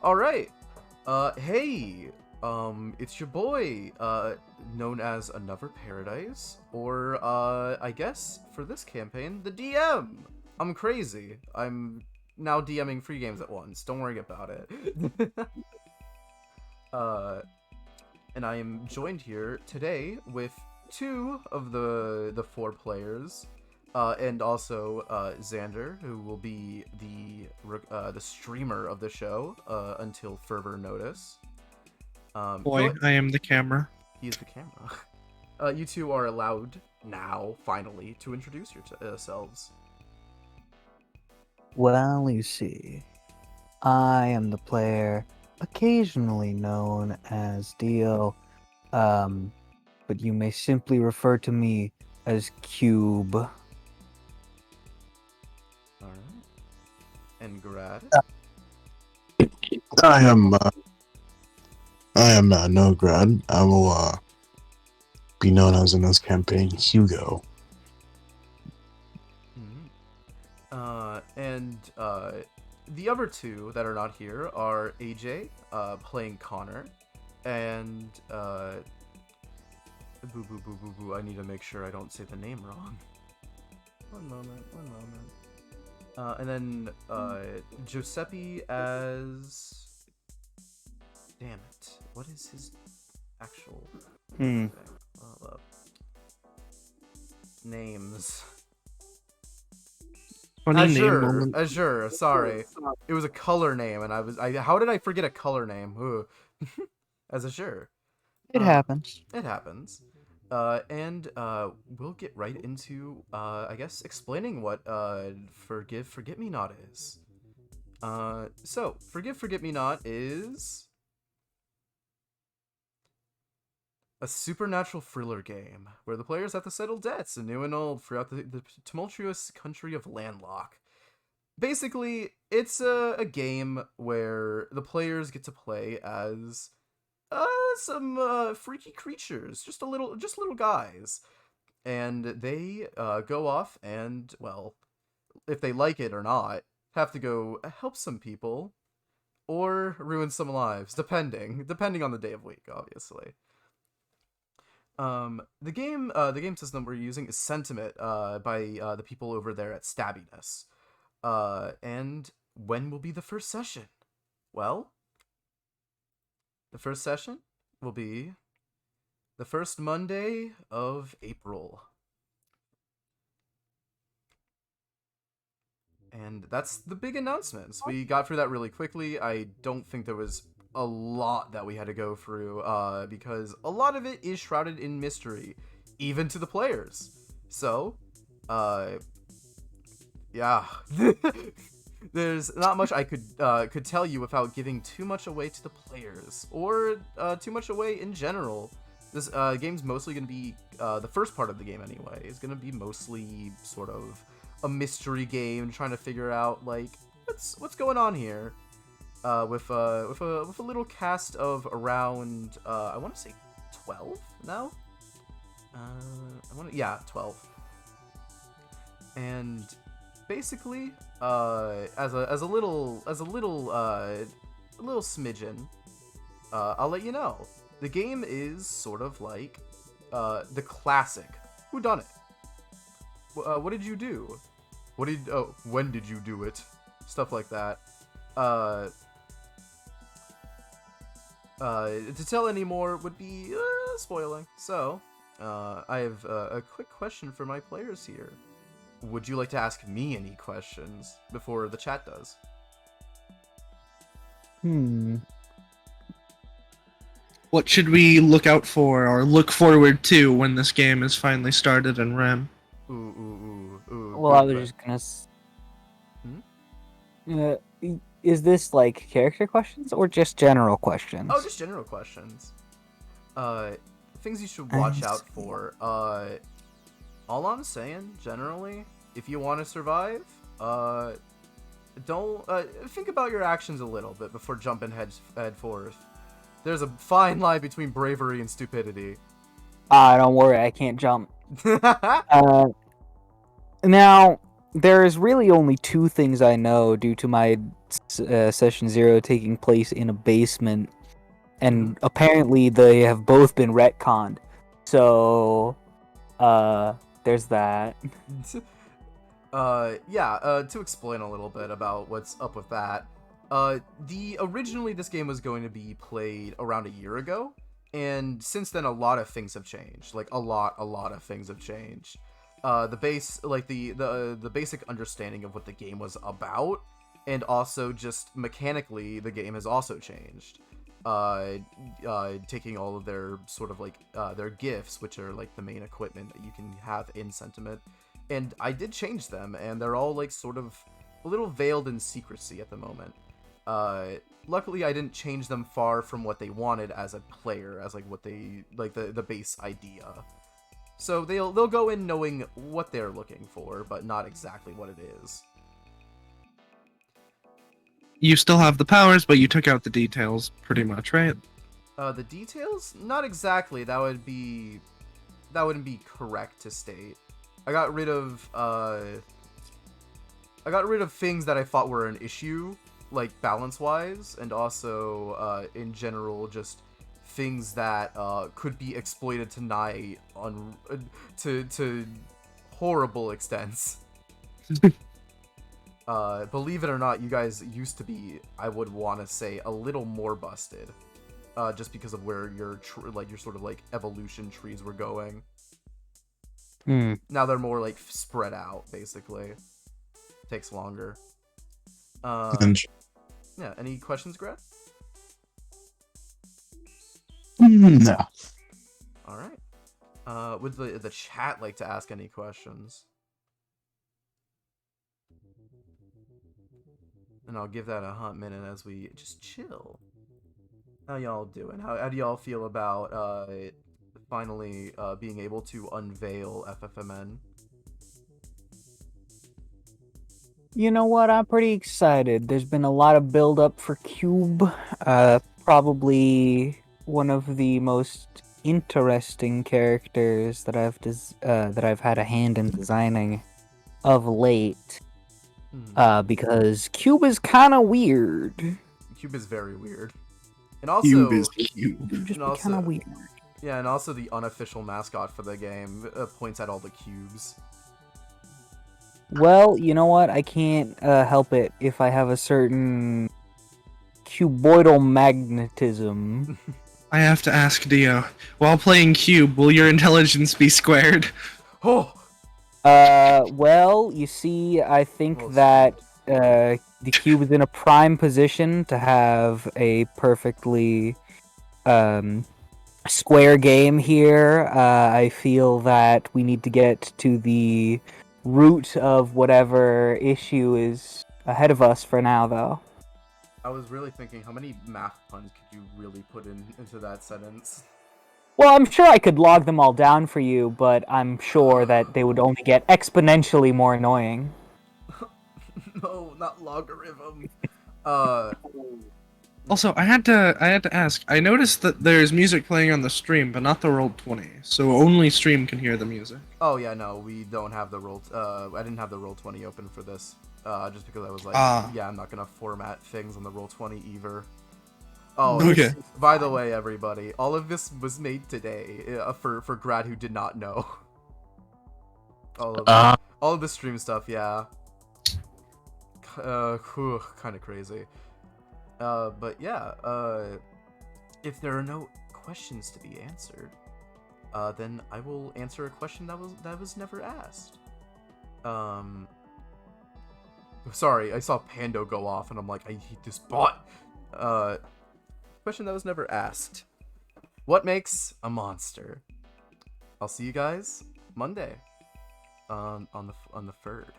All right. Hey. It's your boy, known as Another Paradise, or I guess for this campaign, the DM. I'm crazy. I'm now DMing 3 games at once. Don't worry about it. uh, and I am joined here today with two of the 4 players. And also Xander, who will be the streamer of the show until further notice. Boy, I am the camera. He is the camera. You two are allowed now, finally, to introduce yourselves. Well, you see, I am the player occasionally known as Dio, but you may simply refer to me as Cube. Alright. And Grad. I am no grad. I will be known as in this campaign Hugo. And the other two that are not here are AJ, playing Connor, and boo boo boo boo boo. I need to make sure I don't say the name wrong. One moment. And then Giuseppe as. Damn it! What is his actual names? Funny name moment. Azure. Sorry, it was a color name, and how did I forget a color name? Ooh. As Azure. It happens. It happens. And we'll get right into, I guess, explaining what Forgive Forget Me Not is. So, Forgive Forget Me Not is a supernatural thriller game where the players have to settle debts, new and old, throughout the tumultuous country of Landlock. Basically, it's a game where the players get to play as some freaky creatures, just little guys, and they go off and, well, if they like it or not, have to go help some people or ruin some lives, depending on the day of week, obviously. The game system we're using is Sentiment by the people over there at Stabbiness. And when will be the first session? Well, the first session will be the first Monday of April. And that's the big announcements. We got through that really quickly. I don't think there was a lot that we had to go through, because a lot of it is shrouded in mystery, even to the players. So, yeah. There's not much I could tell you without giving too much away to the players, or too much away in general. This game's mostly going to be, the first part of the game anyway, is going to be mostly sort of a mystery game, trying to figure out, like, what's going on here, with a little cast of around, I want to say 12 now? 12. And basically, as a little smidgen, I'll let you know. The game is sort of like the classic whodunit. What did you do? When did you do it? Stuff like that. To tell any more would be spoiling. So, I have a quick question for my players here. Would you like to ask me any questions before the chat does? What should we look out for or look forward to when this game is finally started in REM? Well, I was just gonna. Is this like character questions or just general questions? Oh, just general questions. Things you should watch out for. All I'm saying, generally, if you want to survive, don't think about your actions a little bit before jumping head forth. There's a fine line between bravery and stupidity. Don't worry, I can't jump. Now, There's really only two things I know due to my session 0 taking place in a basement, and apparently they have both been retconned. So, there's that. To explain a little bit about what's up with that. Originally this game was going to be played around a year ago, and since then a lot of things have changed. Like a lot of things have changed. The basic understanding of what the game was about, and also just mechanically the game has also changed. Taking all of their sort of like their gifts, which are like the main equipment that you can have in Sentiment, and I did change them, and they're all like sort of a little veiled in secrecy at the moment. Luckily I didn't change them far from what they wanted as a player, as like what they like the base idea. So they'll go in knowing what they're looking for, but not exactly what it is. You still have the powers, but you took out the details, pretty much, right? The details? Not exactly. That wouldn't be correct to state. I got rid of things that I thought were an issue, like balance-wise, and also in general just things that could be exploited to horrible extents. Believe it or not, you guys used to be, I would want to say, a little more busted, just because of where your sort of like evolution trees were going. Now they're more like spread out, basically. Takes longer. Yeah. Any questions, Greg? No. All right. Would the chat like to ask any questions? And I'll give that a hot minute as we just chill. How y'all doing? How do y'all feel about finally being able to unveil FFMN? You know what? I'm pretty excited. There's been a lot of build up for Cube. Probably one of the most interesting characters that I've had a hand in designing of late. Because Cube is kind of weird. Cube is very weird, and also Cube is cube. Just also- kind of weird. yeah, and also the unofficial mascot for the game points at all the cubes. Well, you know what? I can't help it if I have a certain cuboidal magnetism. I have to ask Dio, while playing Cube, will your intelligence be squared? Oh, Well, you see, I think Oh, that the cube is in a prime position to have a perfectly square game here. I feel that we need to get to the root of whatever issue is ahead of us for now, though. I was really thinking, how many math puns could you really put into that sentence? Well, I'm sure I could log them all down for you, but I'm sure that they would only get exponentially more annoying. No, not logarithm. Also, I had to ask. I noticed that there's music playing on the stream, but not the Roll20, so only stream can hear the music. Oh yeah, no, we don't have the roll. I didn't have the Roll20 open for this. Just because I was like, yeah, I'm not gonna format things on the Roll20 either. Oh, Okay. By the way, everybody, all of this was made today for Grad who did not know. All of the stream stuff, yeah. Kind of crazy. But yeah, if there are no questions to be answered, then I will answer a question that was never asked. Sorry, I saw Pando go off, and I'm like, I hate this bot. Question that was never asked: what makes a monster? I'll see you guys Monday, on the 3rd.